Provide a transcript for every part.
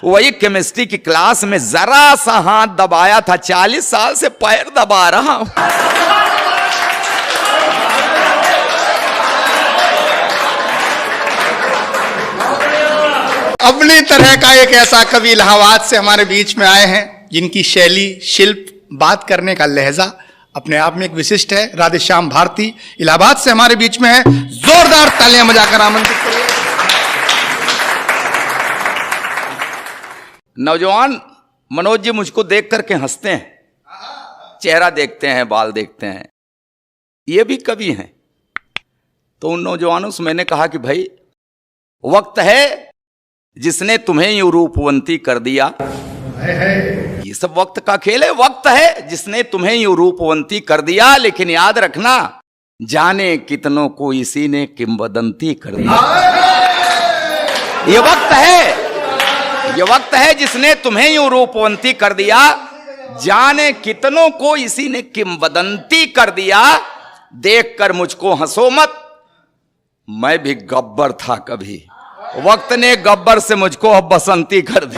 वही केमिस्ट्री की क्लास में जरा सा हाथ दबाया था, 40 साल से पैर दबा रहा हूं। अपनी तरह का एक ऐसा कवि इलाहाबाद से हमारे बीच में आए हैं जिनकी शैली, शिल्प, बात करने का लहजा अपने आप में एक विशिष्ट है। राधेश्याम भारती इलाहाबाद से हमारे बीच में है। जोरदार तालियां बजाकर आमंत्रित करिए। नौजवान मनोज जी मुझको देख करके हंसते हैं, चेहरा देखते हैं, बाल देखते हैं, ये भी कवि हैं। तो उन नौजवानों से मैंने कहा कि भाई वक्त है जिसने तुम्हें यूं रूपवंती कर दिया। ये सब वक्त का खेल है। वक्त है जिसने तुम्हें यूं रूपवंती कर दिया, लेकिन याद रखना जाने कितनों को इसी ने किंवदंती कर दिया। ये वक्त है, ये वक्त है जिसने तुम्हें यूं रूपवंती कर दिया, जाने कितनों को इसी ने किंवदंती कर दिया। देखकर मुझको हंसो मत, मैं भी गब्बर था कभी, वक्त ने गब्बर से मुझको अब बसंती कर दी।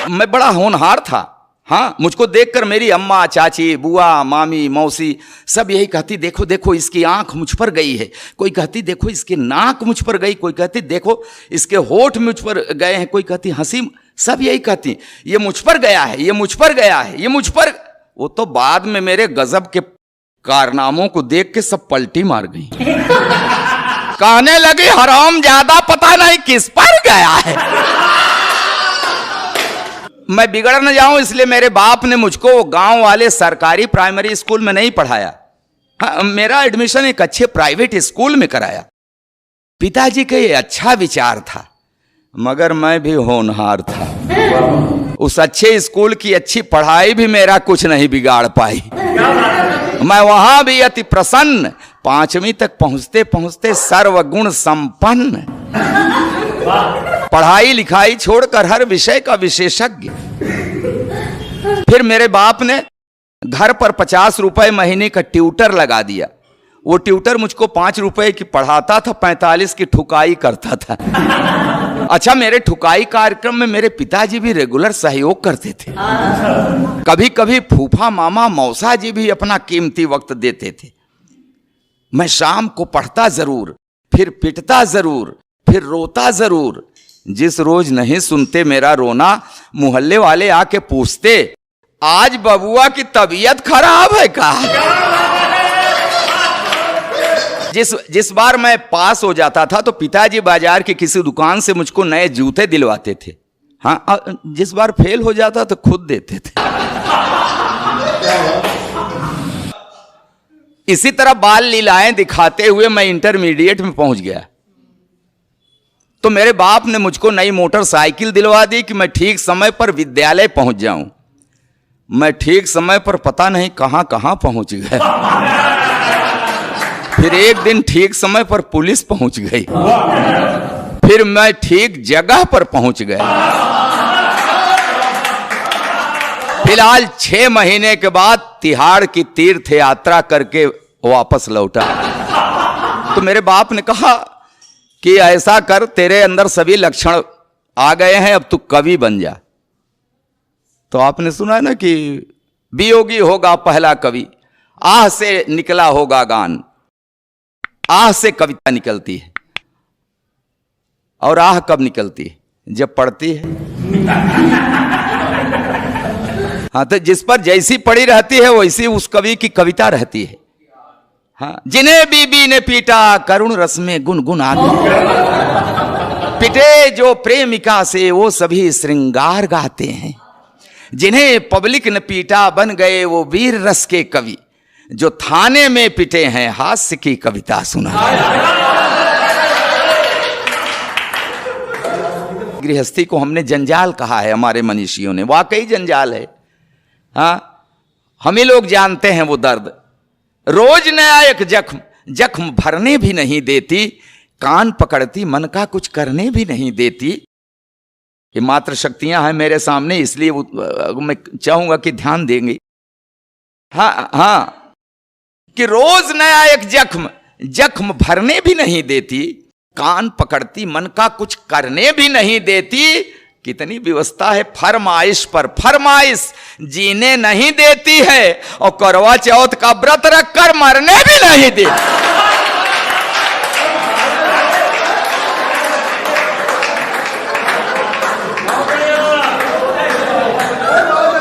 मैं बड़ा होनहार था। हाँ, मुझको देखकर मेरी अम्मा, चाची, बुआ, मामी, मौसी सब यही कहती, देखो देखो इसकी आंख मुझ पर गई है। कोई कहती देखो इसकी नाक मुझ पर गई, कोई कहती देखो इसके होठ मुझ पर गए हैं, कोई कहती हंसी, सब यही कहती ये मुझ पर गया है, ये मुझ पर गया है, ये मुझ पर। वो तो बाद में मेरे गजब के कारनामों को देख के सब पलटी मार गई। कहने लगी हराम ज्यादा पता नहीं किस पर गया है। मैं बिगड़ न जाऊं इसलिए मेरे बाप ने मुझको गांव वाले सरकारी प्राइमरी स्कूल में नहीं पढ़ाया। हाँ, मेरा एडमिशन एक अच्छे प्राइवेट स्कूल में कराया। पिताजी का ये अच्छा विचार था, मगर मैं भी होनहार था। उस अच्छे स्कूल की अच्छी पढ़ाई भी मेरा कुछ नहीं बिगाड़ पाई। मैं वहां भी अति प्रसन्न, 5वीं तक पहुंचते पहुंचते सर्वगुण संपन्न, पढ़ाई लिखाई छोड़कर हर विषय का विशेषज्ञ। फिर मेरे बाप ने घर पर 50 रुपए महीने का ट्यूटर लगा दिया। वो ट्यूटर मुझको 5 रुपए की पढ़ाता था, 45 की ठुकाई करता था। अच्छा, मेरे ठुकाई कार्यक्रम में मेरे पिताजी भी रेगुलर सहयोग करते थे। कभी कभी फूफा, मामा, मौसा जी भी अपना कीमती वक्त देते थे। मैं शाम को पढ़ता जरूर, फिर पिटता जरूर, फिर रोता जरूर। जिस रोज नहीं सुनते मेरा रोना, मोहल्ले वाले आके पूछते आज बबुआ की तबीयत खराब है का? जिस बार मैं पास हो जाता था तो पिताजी बाजार की किसी दुकान से मुझको नए जूते दिलवाते थे। हाँ, जिस बार फेल हो जाता तो खुद देते थे। इसी तरह बाल लीलाएं दिखाते हुए मैं इंटरमीडिएट में पहुंच गया। तो मेरे बाप ने मुझको नई मोटरसाइकिल दिलवा दी कि मैं ठीक समय पर विद्यालय पहुंच जाऊं। मैं ठीक समय पर पता नहीं कहां कहां पहुंच गया। फिर एक दिन ठीक समय पर पुलिस पहुंच गई। फिर मैं ठीक जगह पर पहुंच गया। फिलहाल 6 महीने के बाद तिहाड़ की तीर्थ यात्रा करके वापस लौटा। तो मेरे बाप ने कहा कि ऐसा कर, तेरे अंदर सभी लक्षण आ गए हैं, अब तू कवि बन जा। तो आपने सुना है ना कि वियोगी होगा पहला कवि, आह से निकला होगा गान। आह से कविता निकलती है, और आह कब निकलती है? जब पढ़ती है। हाँ, तो जिस पर जैसी पड़ी रहती है वैसी उस कवि की कविता रहती है। हाँ, जिन्हें बीबी ने पीटा करुण रस में गुनगुना गए, पिटे जो प्रेमिका से वो सभी श्रृंगार गाते हैं। जिन्हें पब्लिक ने पीटा बन गए वो वीर रस के कवि, जो थाने में पिटे हैं हास्य की कविता सुना। गृहस्थी को हमने जंजाल कहा है हमारे मनीषियों ने, वाकई जंजाल है। हाँ, हम ही लोग जानते हैं वो दर्द। रोज नया एक जख्म, जख्म भरने भी नहीं देती, कान पकड़ती मन का कुछ करने भी नहीं देती। ये मात्र शक्तियां हैं मेरे सामने, इसलिए मैं चाहूंगा कि ध्यान देंगे। हाँ हाँ, कि रोज नया एक जख्म, जख्म भरने भी नहीं देती, कान पकड़ती, मन का कुछ करने भी नहीं देती। कितनी व्यवस्था है फरमाइश पर फरमाइश, जीने नहीं देती है और करवा चौथ का व्रत रखकर मरने भी नहीं देती।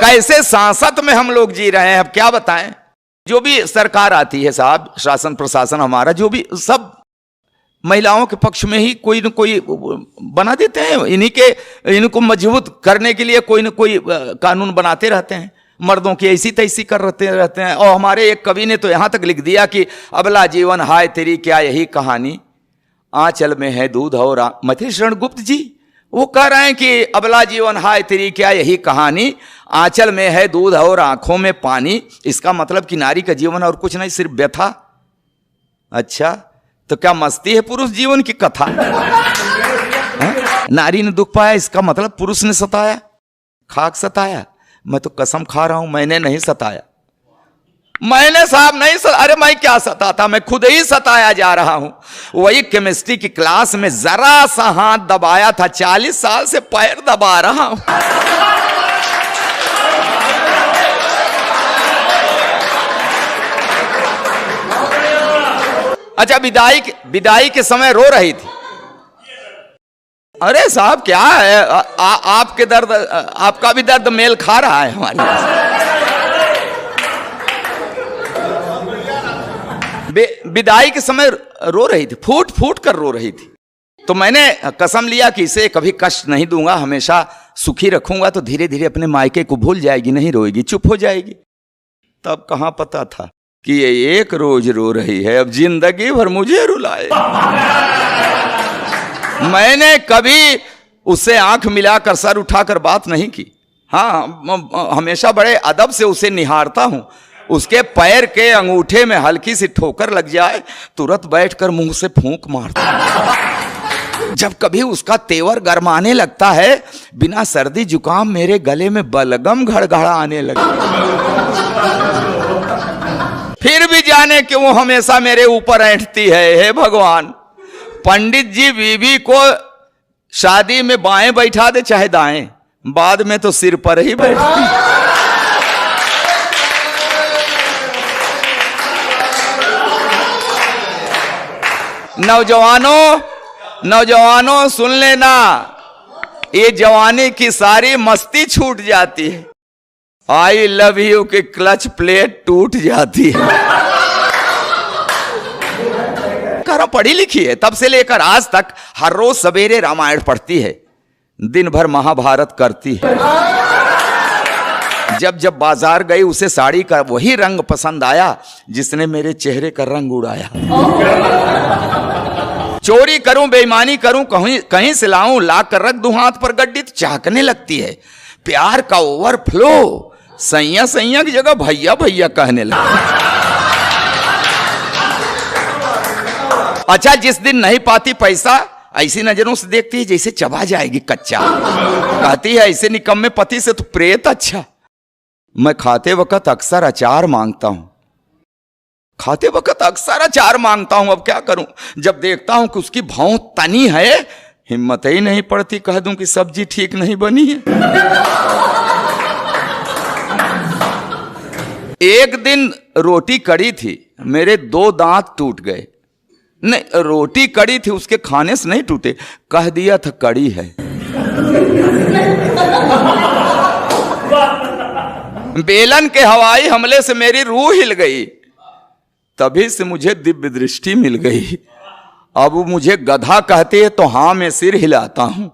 कैसे सांसत में हम लोग जी रहे हैं, अब क्या बताएं। जो भी सरकार आती है साहब, शासन प्रशासन हमारा जो भी, सब महिलाओं के पक्ष में ही कोई न कोई बना देते हैं। इनको मजबूत करने के लिए कोई न कोई कानून बनाते रहते हैं। मर्दों की ऐसी तैसी कर रहते हैं। और हमारे एक कवि ने तो यहां तक लिख दिया कि अबला जीवन हाय तेरी क्या यही कहानी, आंचल में है दूध और मथे शरण गुप्त जी वो कह रहे हैं कि अबला जीवन हाय तेरी क्या यही कहानी, आंचल में है दूध और आंखों में पानी। इसका मतलब कि नारी का जीवन और कुछ नहीं, सिर्फ व्यथा। अच्छा, तो क्या मस्ती है पुरुष जीवन की कथा? नारी ने दुख पाया, इसका मतलब पुरुष ने सताया, खाक सताया। मैं तो कसम खा रहा हूं मैंने नहीं सताया, मैंने साहब नहीं अरे मैं क्या सताता, मैं खुद ही सताया जा रहा हूं। वही केमिस्ट्री की क्लास में जरा सा हाथ दबाया था, 40 साल से पैर दबा रहा हूं। अच्छा, विदाई के समय रो रही थी। अरे साहब क्या है, आपके दर्द, आपका भी दर्द मेल खा रहा है हमारे। विदाई के समय रो रही थी, फूट फूट कर रो रही थी। तो मैंने कसम लिया कि इसे कभी कष्ट नहीं दूंगा, हमेशा सुखी रखूंगा, तो धीरे धीरे अपने मायके को भूल जाएगी, नहीं रोएगी, चुप हो जाएगी। तब कहां पता था कि ये एक रोज रो रही है, अब जिंदगी भर मुझे रुलाए। मैंने कभी उससे आंख मिलाकर सर उठाकर बात नहीं की। हाँ, हमेशा बड़े अदब से उसे निहारता हूं। उसके पैर के अंगूठे में हल्की सी ठोकर लग जाए, तुरंत बैठकर मुंह से फूंक मारता। जब कभी उसका तेवर गरमाने लगता है, बिना सर्दी जुकाम मेरे गले में बलगम घड़घड़ा आने लगे। फिर भी जाने कि वो हमेशा मेरे ऊपर ऐंठती है। हे भगवान, पंडित जी बीवी को शादी में बाएं बैठा दे चाहे दाएं, बाद में तो सिर पर ही बैठती। नौजवानों सुन लेना, ये जवानी की सारी मस्ती छूट जाती है। आई लव यू की क्लच प्लेट टूट जाती है। करो पढ़ी लिखी है, तब से लेकर आज तक हर रोज सवेरे रामायण पढ़ती है, दिन भर महाभारत करती है। जब बाजार गई उसे साड़ी का वही रंग पसंद आया जिसने मेरे चेहरे का रंग उड़ाया। चोरी करूं, बेईमानी करूं, कहीं से लाऊं, ला कर रख दूं हाथ पर गड्डी, तो चाहकने लगती है। प्यार का ओवरफ्लो, सैया सैया की जगह भैया भैया कहने लगे। अच्छा, जिस दिन नहीं पाती पैसा, ऐसी नजरों से देखती है जैसे चबा जाएगी कच्चा। कहती है ऐसे निकम्मे पति से तो प्रेत अच्छा। मैं खाते वक्त अक्सर अचार मांगता हूं, अब क्या करूं। जब देखता हूं कि उसकी भौं तनी है, हिम्मत ही नहीं पड़ती कह दूं कि सब्जी ठीक नहीं बनी है। एक दिन रोटी कड़ी थी, मेरे 2 दांत टूट गए। नहीं, रोटी कड़ी थी, उसके खाने से नहीं टूटे, कह दिया था कड़ी है। बेलन के हवाई हमले से मेरी रूह हिल गई, तभी से मुझे दिव्य दृष्टि मिल गई। अब मुझे गधा कहते हैं तो हाँ मैं सिर हिलाता हूं।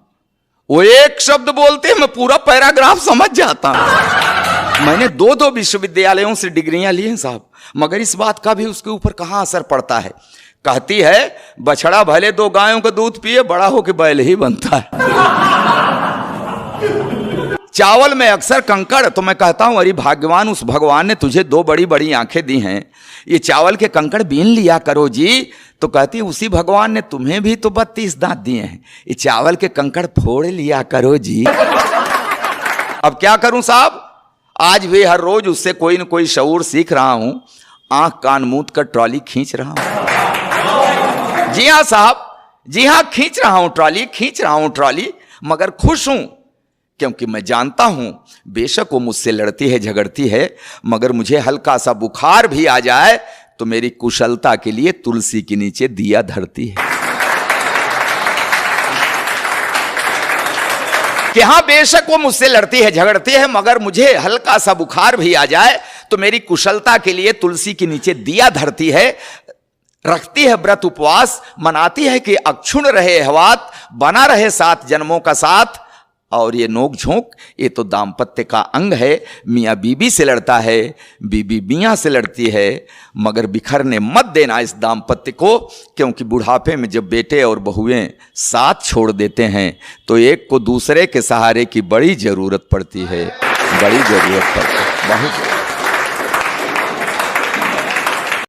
वो एक शब्द बोलते हैं मैं पूरा पैराग्राफ समझ जाता हूं। मैंने 2 विश्वविद्यालयों से डिग्रियां ली हैं साहब, मगर इस बात का भी उसके ऊपर कहां असर पड़ता है। कहती है बछड़ा भले 2 गायों का दूध पिए, बड़ा होके बैल ही बनता है। चावल में अक्सर कंकड़, तो मैं कहता हूं अरे भाग्यवान, उस भगवान ने तुझे 2 बड़ी बड़ी आंखें दी हैं, ये चावल के कंकड़ बीन लिया करो जी। तो कहती उसी भगवान ने तुम्हें भी तो 32 दांत दिए हैं, ये चावल के कंकड़ फोड़ लिया करो जी। अब क्या करूं साहब, आज भी हर रोज उससे कोई न कोई शऊर सीख रहा हूं, आंख कान मूंद कर ट्रॉली खींच रहा हूं। जी हाँ साहब, जी हां, खींच रहा हूं ट्रॉली, मगर खुश हूं, क्योंकि मैं जानता हूं बेशक वो मुझसे लड़ती है, झगड़ती है, मगर मुझे हल्का सा बुखार भी आ जाए तो मेरी कुशलता के लिए तुलसी के नीचे दिया धरती है। कि हां, बेशक वो मुझसे लड़ती है, झगड़ती है, मगर मुझे हल्का सा बुखार भी आ जाए तो मेरी कुशलता के लिए तुलसी के नीचे दिया धरती है, रखती है व्रत उपवास, मनाती है कि अक्षुण रहे हवात, बना रहे 7 जन्मों का साथ। और ये नोक झोंक, ये तो दाम्पत्य का अंग है। मियाँ बीबी से लड़ता है, बीबी मियाँ से लड़ती है, मगर बिखरने मत देना इस दाम्पत्य को, क्योंकि बुढ़ापे में जब बेटे और बहुएं साथ छोड़ देते हैं तो एक को दूसरे के सहारे की बड़ी जरूरत पड़ती है, बड़ी जरूरत पड़ती है, बहुत।